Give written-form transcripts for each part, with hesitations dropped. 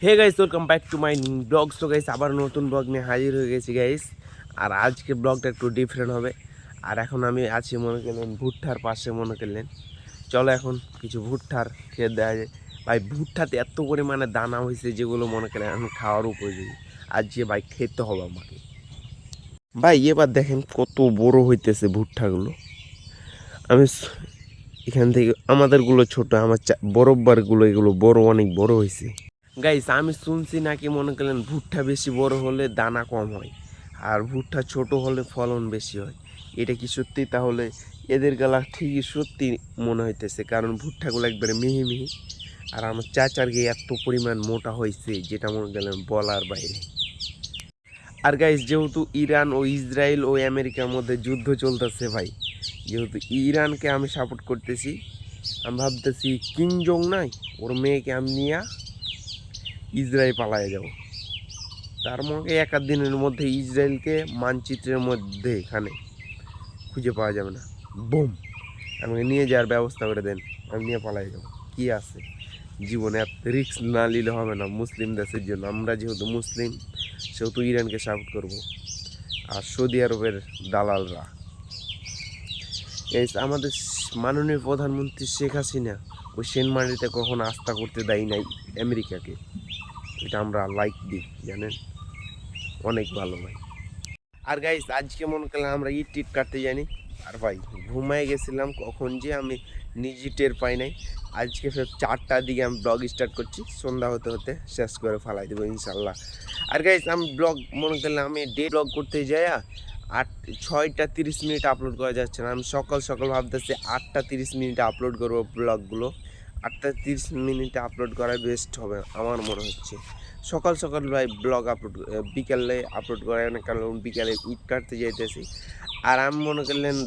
Hey guys, welcome back to my blog. So guys, আবার নতুন blog নিয়ে হাজির হয়ে গেছি গাইস। আর আজকে ব্লগটা একটু ডিফারেন্ট হবে। আর এখন আমি আছি মনে করলেন ভুট্টার পাশে, মনে করলেন চলো এখন কিছু ভুট্টার খেয়ে দেওয়া যায়। ভাই ভুট্টাতে এত পরিমাণে দানা হয়েছে যেগুলো মনে করলেন এখন খাওয়ার উপযোগী। আজকে ভাই খেতে হবে আমাকে। ভাই এবার দেখেন কত বড় হইতেছে ভুট্টাগুলো। আমি এখান থেকে আমাদেরগুলো ছোট, আমার বরফবারগুলো এগুলো বড়, অনেক বড় হয়েছে গাইস। আমি শুনছি নাকি মনে করলেন ভুট্টা বেশি বড় হলে দানা কম হয়, আর ভুট্টা ছোট হলে ফলন বেশি হয়। এটা কি সত্যি? তাহলে এদের গলা ঠিকই সত্যি মনে হইতেছে, কারণ ভুট্টাগুলো একবারে মিহি মিহি। আর আমার চাচার গিয়ে এত পরিমাণ মোটা হয়েছে যেটা মনে করলেন বলার বাইরে। আর গাইস, যেহেতু ইরান ও ইসরায়েল ও আমেরিকার মধ্যে যুদ্ধ চলতেছে ভাই, যেহেতু ইরানকে আমি সাপোর্ট করতেছি, আমি ভাবতেছি কিং জং নাই, ওর মেয়েকে আমি নিয়ে ইসরায়েল পালায়ে যাব। তার মধ্যে এক আধ দিনের মধ্যে ইসরায়েলকে মানচিত্রের মধ্যে এখানে খুঁজে পাওয়া যাবে না। বুম, আমাকে নিয়ে যাওয়ার ব্যবস্থা করে দেন, আমি নিয়ে পালাই যাব। কি আছে জীবনে, এত রিস্ক না নিলে হবে না মুসলিম দেশের জন্য। আমরা যেহেতু মুসলিম সেহেতু ইরানকে সাপোর্ট করব। আর সৌদি আরবের দালালরা এই আমাদের মাননীয় প্রধানমন্ত্রী শেখ হাসিনা ওই সেনমানিতে কখনো আস্থা করতে দেয় নাই আমেরিকাকে। এটা আমরা লাইক দিই, জানেন, অনেক ভালো ভাই। আর গাইস, আজকে মনে করলাম আমরা ইট টিট কাটতে জানি। আর ভাই ঘুমায় গেছিলাম কখন যে আমি নিজে টের পাই নাই। আজকে ফের 4টার দিকে আমি ব্লগ স্টার্ট করছি, সন্ধ্যা হতে হতে শেষ করে ফেলাই দেবো ইনশাল্লাহ। আর গাইস, আমি ব্লগ মনে করলাম আমি ডে ব্লগ করতে যাই 6টা 30 মিনিট আপলোড করা যাচ্ছে না। আমি সকাল সকাল ভাবতেছি 8টা 30 মিনিটে আপলোড করবো ব্লগগুলো। 8টা 30 মিনিটে আপলোড করা বেস্ট হবে আমার মনে হচ্ছে। সকাল সকাল ভাই ব্লগ আপলোড, বিকালে আপলোড করে না, কারণ বিকালে ইট কাটতে যাইতেছি। আর আমি মনে করলেন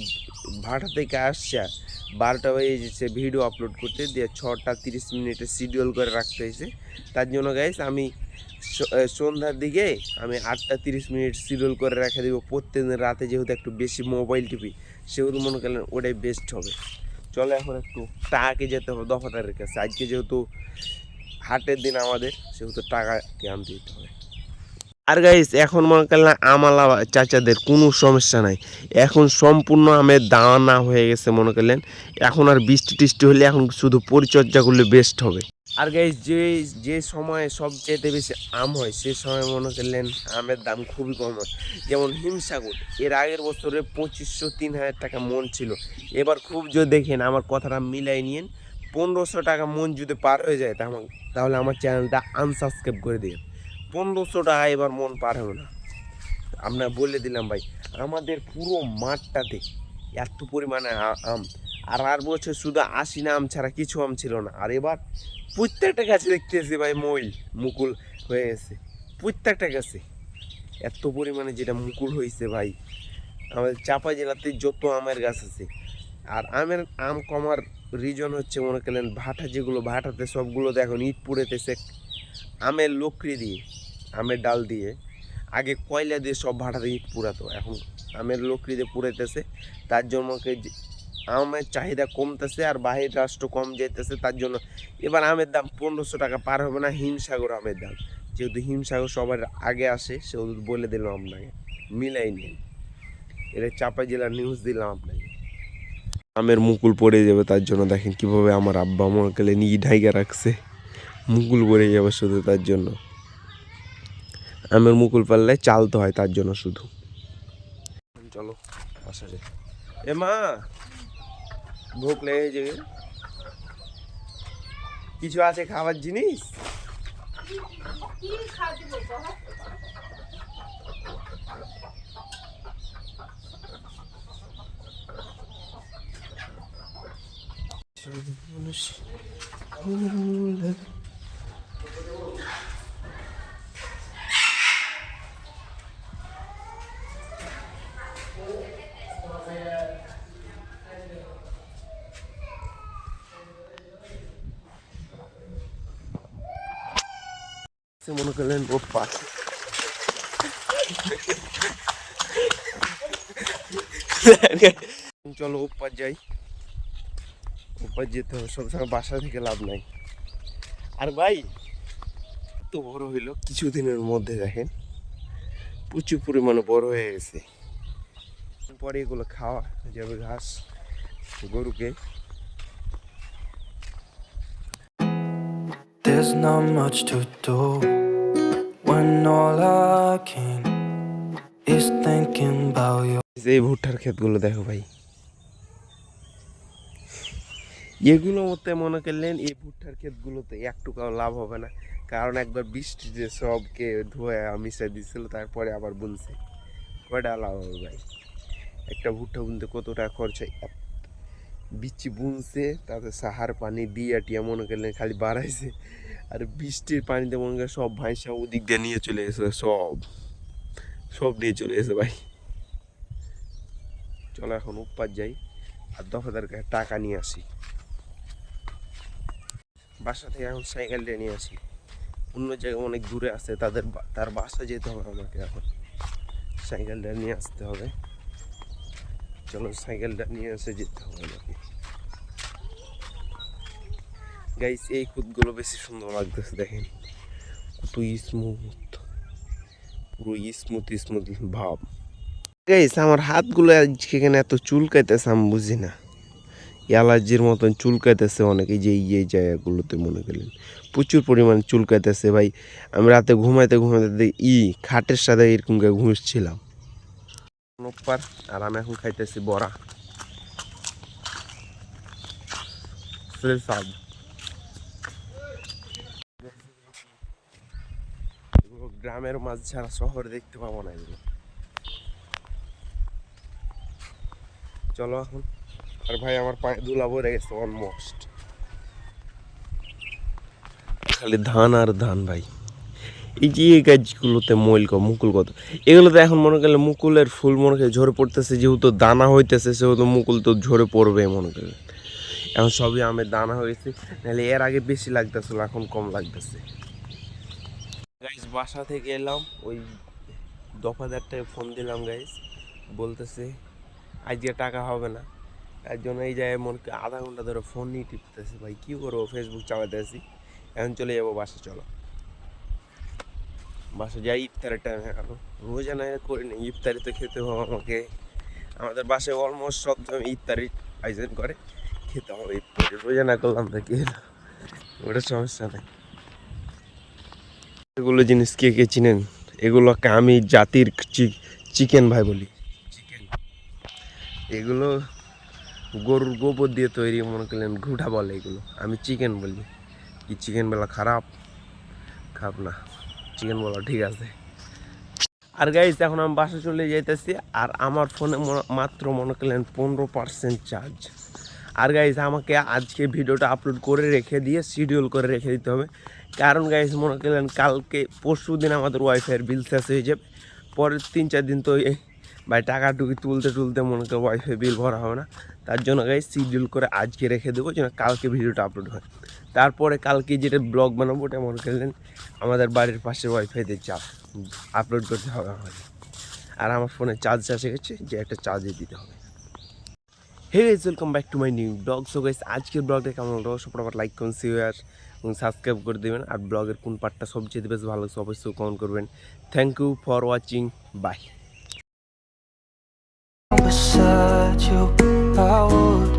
ভাটা থেকে আসছে 12টা হয়ে যেছে ভিডিও আপলোড করতে, দিয়ে 6টা 30 মিনিটে শিডিউল করে রাখতে হয়েছে। তার জন্য গাইস আমি সন্ধ্যার দিকে আমি 8টা 30 মিনিট শিডিউল করে রেখে দেবো। প্রত্যেকদিন রাতে যেহেতু একটু বেশি মোবাইল টিপি, সেহেতু মনে করলেন ওটাই বেস্ট হবে। চলো এখন একটু টাকাকে যেতে হবে দফাদারের কাছে। আজকে যেহেতু হাটের দিন আমাদের, সেহেতু টাকাকে আনতে দিতে হবে। আর গাইস, এখন মনে করলেন আমলা চাচাদের কোনো সমস্যা নাই। এখন সম্পূর্ণ আমের দানা হয়ে গেছে মনে করলেন। এখন আর বৃষ্টি টিষ্টি হলে এখন শুধু পরিচর্যা করলে বেস্ট হবে। আর গাইস, যে যে সময়ে সবচেয়ে বেশি আম হয় সে সময় মনে করলেন আমের দাম খুবই কম হয়। যেমন হিমসাগর, এর আগের বছরে 2500-3000 টাকা মন ছিল। এবার খুব যদি দেখেন, আমার কথাটা মিলাই নিন, 1500 টাকা মন যদি পার হয়ে যায় তাহলে আমার চ্যানেলটা আনসাবস্ক্রাইব করে দিন। 1500 টাকা এবার মন পার হবে না, আপনার বলে দিলাম ভাই। আমাদের পুরো মাঠটাতে এত পরিমাণে আম। আর বছর শুধু আশিনা আম ছাড়া কিছু আম ছিল না। আর এবার প্রত্যেকটা গাছে দেখতেছি ভাই মুকুল হয়ে গেছে। প্রত্যেকটা গাছে এত পরিমাণে যেটা মুকুল হয়েছে ভাই। আমাদের চাঁপাই জেলাতে যত আমের গাছ আছে, আর আম কমার রিজন হচ্ছে মনে করলেন ভাটা, যেগুলো ভাটাতে সবগুলোতে এখন ইট পুড়েতেছে আমের লকড়ি দিয়ে, আমের ডাল দিয়ে। আগে কয়লা দিয়ে সব ভাটাতে ইট পুরাতো, এখন আমের লকড়ি দিয়ে পুড়াইতেছে। তার জন্য আমের চাহিদা কমতেছে আর বাহির রাষ্ট্র কম যেতেছে। তার জন্য এবার আমের দাম 1500 টাকা পার হবে না। হিমসাগর আমের দাম, যেহেতু হিমসাগর সবার আগে আসে সেহেতু বলে দিলাম আপনাকে, মিলাই নিন। এটা চাঁপাই জেলার নিউজ দিলাম আপনাকে। আমের মুকুল পড়ে যাবে, তার জন্য দেখেন কিভাবে আমার আব্বা মনে করলে নিয়ে ঢাইকা রাখছে। মুকুল পড়ে যাবে শুধু তার জন্য। আমের মুকুল পারলে চালতে হয় তার জন্য শুধু। চলো আসা যায়। এ মা, ভোগ লেগে যাবে, কিছু আছে খাবার জিনিস? মনে করলেন ও পাশে চলো ওপার যাই। ওপার যেতে হবে, সবসময় বাসা থেকে লাভ নাই। আর ভাই এত বড় হইলো কিছুদিনের মধ্যে, দেখেন প্রচুর পরিমাণে বড় হয়ে গেছে। পরে এগুলো খাওয়া যাবে ঘাস গরুকে। There's not much to do when all I can is thinking about you. এই ভুট্টার ক্ষেতগুলো দেখো ভাই, এগুলো মতে মনে করলেন এই ভুট্টার ক্ষেতগুলোতে একটুকাও লাভ হবে না, কারণ একবার বৃষ্টিতে সবকে ধোয়া মিশিয়ে দিছিল, তারপরে আবার বুনছে। কয়টা লাভ হবে ভাই? একটা ভুট্টা বুনতে কত টাকা খরচ হয়। বিচি বুনছে, তাতে সাহার পানি দিয়ে টিয়া মনে করলেন খালি বাড়াইছে, আর বৃষ্টির পানিতে মনে করেন সব ভাইসা ওদিক দিয়ে নিয়ে চলে গেছে, সব নিয়ে চলে গেছে ভাই। চলো এখন উপার যাই আর দফাদার কাছে টাকা নিয়ে আসি। বাসা থেকে এখন সাইকেলটা নিয়ে আসি, অন্য জায়গায় অনেক দূরে আছে, তার বাসা যেতে হবে আমাকে, এখন সাইকেলটা নিয়ে আসতে হবে। চলো সাইকেলটা নিয়ে এসে যেতে হবে আমাকে। গাইস এই খুদগুলো বেশি সুন্দর লাগতেছে, দেখেন কত স্মুথ, পুরো স্মুথ ভাব। গাইস আমার হাতগুলো আজকে কেন এত চুলকাইতেছে আমি বুঝি না, অ্যালার্জির মতন চুলকাইতেছে অনেক। এই যে এই জায়গাগুলোতে মনে করলেন প্রচুর পরিমাণ চুলকাইতেছে ভাই। আমি রাতে ঘুমাইতে খাটের সাথে এরকম ঘুমিয়েছিলাম। আর আমি এখন খাইতেছি বড়া। গ্রামের মাছ ছাড়া শহরে দেখতে পাবো না এগুলো। চলো এখন, আর ভাই আমার পায়ে ধুলা ভরে গেছে অলমোস্ট, খালি ধান আর ধান ভাই। এই যে এই গাছগুলোতে মুকুল কত, এগুলোতে এখন মনে করলে মুকুলের ফুল মনে করে ঝরে পড়তেছে, যেহেতু দানা হইতেছে সেহেতু মুকুল তো ঝরে পড়বে মনে করলে। এখন সবই আমের দানা হয়েছে, নাহলে এর আগে বেশি লাগতেছিল, এখন কম লাগতেছে। গাইস বাসা থেকে এলাম, ওই দফাদারটায় ফোন দিলাম গাইস, বলতেছে আজকে টাকা হবে না, তার জন্য এই জায়গায় মনে করি আধা ঘন্টা ধরে ফোন নিয়ে টিপতেছে। ভাই কী করবো, ফেসবুক চালাতে আসি। এখন চলে যাবো বাসা, চলো বাসা যাই। ইফতারের টাইম হয়ে গেল, রোজা না করে নেই, ইফতারি তো খেতে হবে আমাকে। আমাদের বাসায় অলমোস্ট সব সময় ইফতারি আয়োজন করে, খেতে হবে ইফতারি, রোজা না করলাম তো কি ওটা সমস্যা নেই। এগুলো জিনিস কে কে চিনেন? এগুলোকে আমি জাতির চিকেন ভাই বলি, চিকেন। এগুলো গরুর গোবর দিয়ে তৈরি, মনে করলেন ঘুটা বলে, এগুলো আমি চিকেন বলি। কি চিকেন বলা খারাপ? খারাপ না, চিকেন বলা ঠিক আছে। আর গাইস এখন আমি বাসা চলে যাইতেছি, আর আমার ফোনে মাত্র মনে করলেন 15% চার্জ। আর গাইস আমাকে আজকে ভিডিওটা আপলোড করে রেখে দিয়ে শিডিউল করে রেখে দিতে হবে, কারণ গাইস মনে করলেন কালকে পরশু দিন আমাদের ওয়াইফাইয়ের বিল শেষ হয়ে যাবে, পরের 3-4 দিন তো ভাই টাকা টুকি তুলতে মনে করে ওয়াইফাই বিল ভরা হবে না। তার জন্য গাইস শিডিউল করে আজকে রেখে দেবো, যেন কালকে ভিডিওটা আপলোড হয়। তারপরে কালকে যেটা ব্লগ বানাবো ওটা মনে করলেন আমাদের বাড়ির পাশে ওয়াইফাইতে আপলোড করতে হবে আমাদের। আর আমার ফোনে চার্জ শেষ হয়ে গেছে, যে একটা চার্জে দিতে হবে। Hey guys, welcome back to my new blog. So guys আজকের ব্লগটা কেমন হলো সবার আবার লাইক করুন, শেয়ার এবং সাবস্ক্রাইব করে দেবেন। আর ব্লগের কোন পার্টটা সবচেয়ে বেশি ভালো লাগছে অবশ্যই কমেন্ট করবেন। Thank you for watching, bye. Beside you, I would